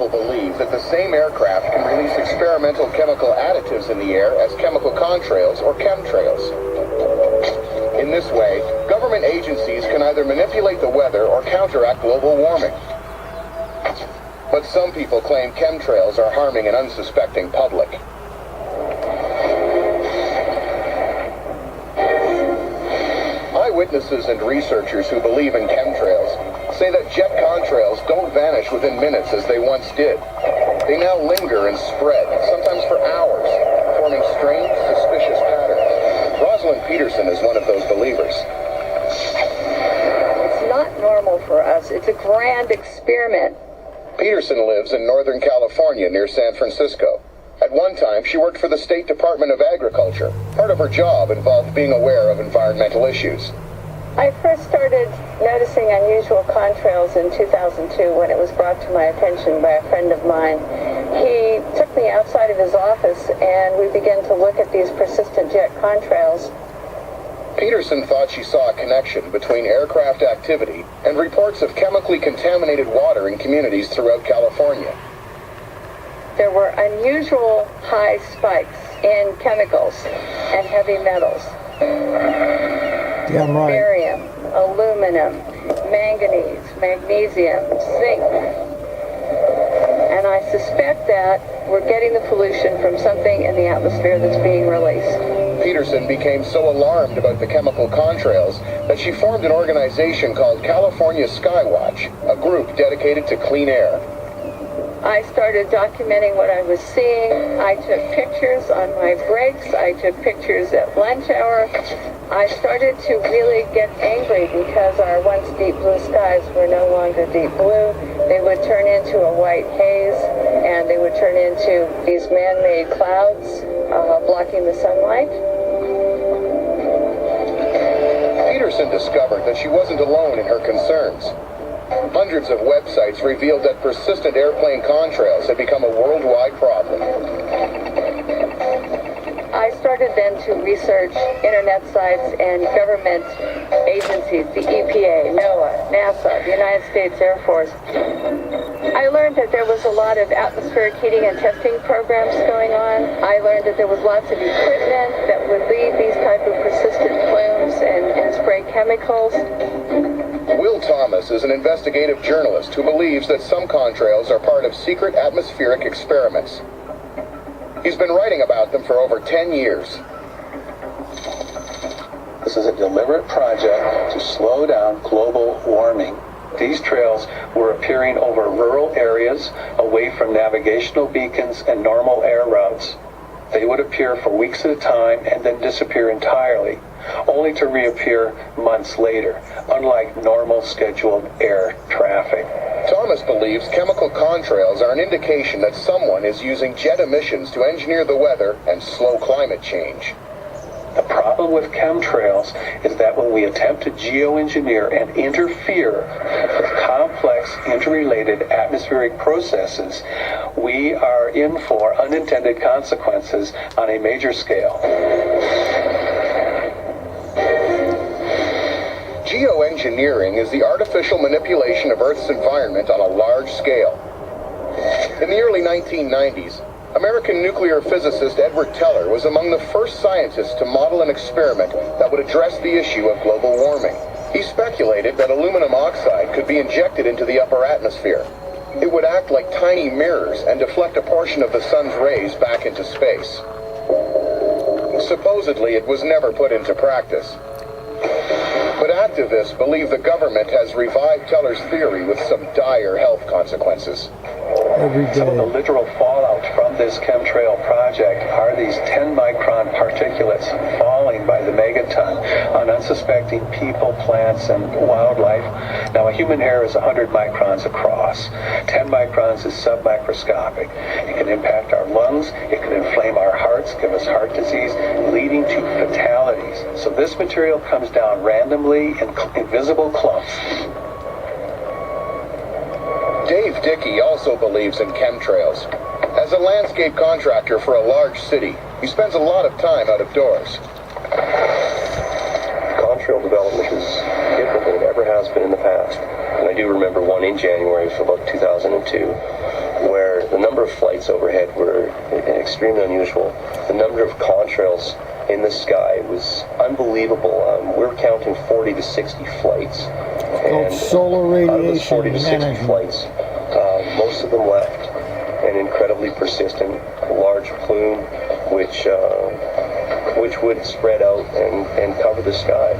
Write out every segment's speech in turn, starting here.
people believe that the same aircraft can release experimental chemical additives in the air as chemical contrails or chemtrails. In this way, government agencies can either manipulate the weather or counteract global warming. But some people claim chemtrails are harming an unsuspecting public. Eyewitnesses and researchers who believe in chemtrails say that jet contrails don't vanish within minutes as they once did. They now linger and spread, sometimes for hours, forming strange, suspicious patterns. Rosalind Peterson is one of those believers. It's not normal for us. It's a grand experiment. Peterson lives in Northern California near San Francisco. At one time, she worked for the State Department of Agriculture. Part of her job involved being aware of environmental issues. I first started noticing unusual contrails in 2002 when it was brought to my attention by a friend of mine. He took me outside of his office and we began to look at these persistent jet contrails. Peterson thought she saw a connection between aircraft activity and reports of chemically contaminated water in communities throughout California. There were unusual high spikes in chemicals and heavy metals. Damn right. Barium, aluminum, manganese, magnesium, zinc. And I suspect that we're getting the pollution from something in the atmosphere that's being released. Peterson became so alarmed about the chemical contrails that she formed an organization called California Skywatch, a group dedicated to clean air. I started documenting what I was seeing. I took pictures on my breaks. I took pictures at lunch hour. I started to really get angry because our once deep blue skies were no longer deep blue. They would turn into a white haze, and they would turn into these man-made clouds blocking the sunlight. Peterson discovered that she wasn't alone in her concerns. Hundreds of websites revealed that persistent airplane contrails had become a worldwide problem. I started then to research internet sites and government agencies, the EPA, NOAA, NASA, the United States Air Force. I learned that there was a lot of atmospheric heating and testing programs going on. I learned that there was lots of equipment that would leave these type of persistent plumes and spray chemicals. Will Thomas is an investigative journalist who believes that some contrails are part of secret atmospheric experiments. He's been writing about them for over 10 years. This is a deliberate project to slow down global warming. These trails were appearing over rural areas, away from navigational beacons and normal air routes. They would appear for weeks at a time and then disappear entirely, only to reappear months later, unlike normal scheduled air traffic. Thomas believes chemical contrails are an indication that someone is using jet emissions to engineer the weather and slow climate change. The problem with chemtrails is that when we attempt to geoengineer and interfere with complex, interrelated atmospheric processes, we are in for unintended consequences on a major scale. Geoengineering is the artificial manipulation of Earth's environment on a large scale. In the early 1990s, American nuclear physicist Edward Teller was among the first scientists to model an experiment that would address the issue of global warming. He speculated that aluminum oxide could be injected into the upper atmosphere. It would act like tiny mirrors and deflect a portion of the sun's rays back into space. Supposedly, it was never put into practice. But activists believe the government has revived Teller's theory with some dire health consequences. Every day. Some of the literal fallout from this chemtrail project are these 10-micron particulates falling by the megaton on unsuspecting people, plants, and wildlife. Now, a human hair is 100 microns across. 10 microns is submicroscopic. It can impact our lungs, it can inflame our hearts, give us heart disease, leading to fatalities. So this material comes down randomly in invisible clumps. Dave Dickey also believes in chemtrails. As a landscape contractor for a large city, he spends a lot of time out of doors. Contrail development is different than it ever has been in the past. And I do remember one in January of about 2002. where the number of flights overhead were extremely unusual. The number of contrails in the sky was unbelievable. We were counting 40 to 60 flights. Called solar out of those 40 to 60 management. flights, most of them left an incredibly persistent large plume, which would spread out and cover the sky.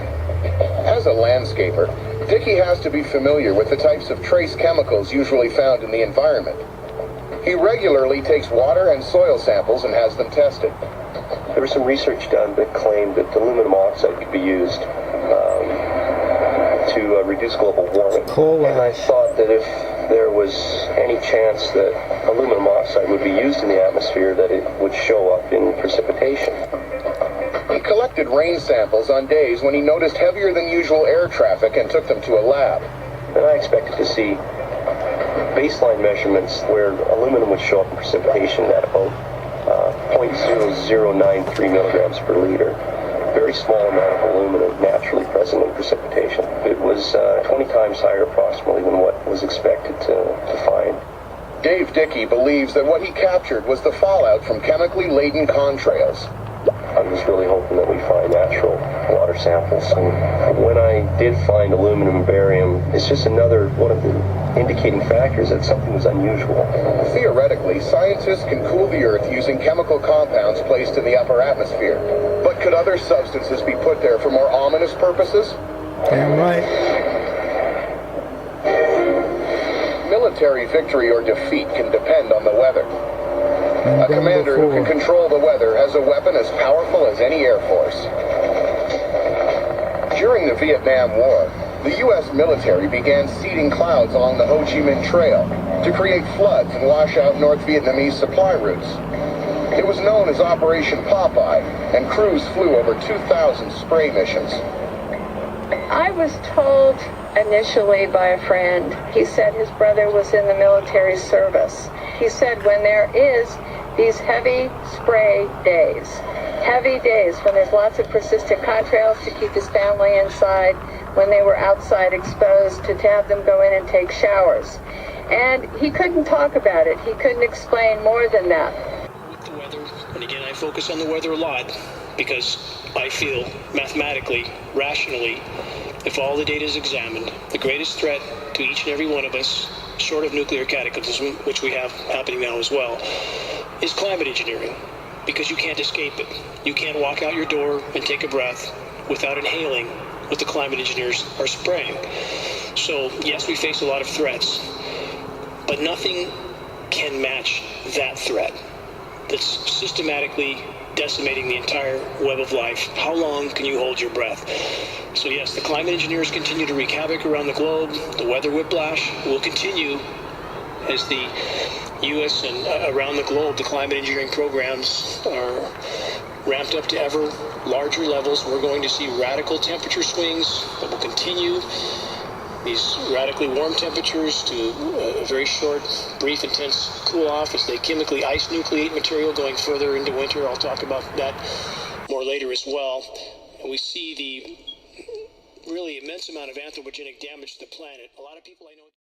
As a landscaper, Dickey has to be familiar with the types of trace chemicals usually found in the environment. He regularly takes water and soil samples and has them tested. There was some research done that claimed that aluminum oxide could be used to reduce global warming. And I thought that if there was any chance that aluminum oxide would be used in the atmosphere, that it would show up in precipitation. He collected rain samples on days when he noticed heavier than usual air traffic and took them to a lab. And I expected to see baseline measurements where aluminum would show up in precipitation at about 0.0093 milligrams per liter. Very small amount of aluminum naturally present in precipitation. It was 20 times higher approximately than what was expected to find. Dave Dickey believes that what he captured was the fallout from chemically laden contrails. I was really hoping that we find natural water samples. And when I did find aluminum and barium, it's just another one of the indicating factors that something was unusual. Theoretically, scientists can cool the Earth using chemical compounds placed in the upper atmosphere. But could other substances be put there for more ominous purposes? Damn right. Military victory or defeat can depend on the weather. A commander who can control the weather has a weapon as powerful as any Air Force. During the Vietnam War, the U.S. military began seeding clouds along the Ho Chi Minh Trail to create floods and wash out North Vietnamese supply routes. It was known as Operation Popeye, and crews flew over 2,000 spray missions. I was told initially by a friend, he said his brother was in the military service. He said when there is these heavy spray days when there's lots of persistent contrails to keep his family inside, when they were outside exposed, to have them go in and take showers. And he couldn't talk about it. He couldn't explain more than that. With the weather, and again, I focus on the weather a lot because I feel mathematically, rationally, if all the data is examined, the greatest threat to each and every one of us, short of nuclear cataclysm, which we have happening now as well, is climate engineering, because you can't escape it. You can't walk out your door and take a breath without inhaling what the climate engineers are spraying. So yes, we face a lot of threats, but nothing can match that threat that's systematically decimating the entire web of life. How long can you hold your breath? So yes, the climate engineers continue to wreak havoc around the globe. The weather whiplash will continue as the U.S. and around the globe, the climate engineering programs are ramped up to ever larger levels. We're going to see radical temperature swings that will continue. These radically warm temperatures to a very short, brief, intense cool-off as they chemically ice nucleate material going further into winter. I'll talk about that more later as well. And we see the really immense amount of anthropogenic damage to the planet. A lot of people I know...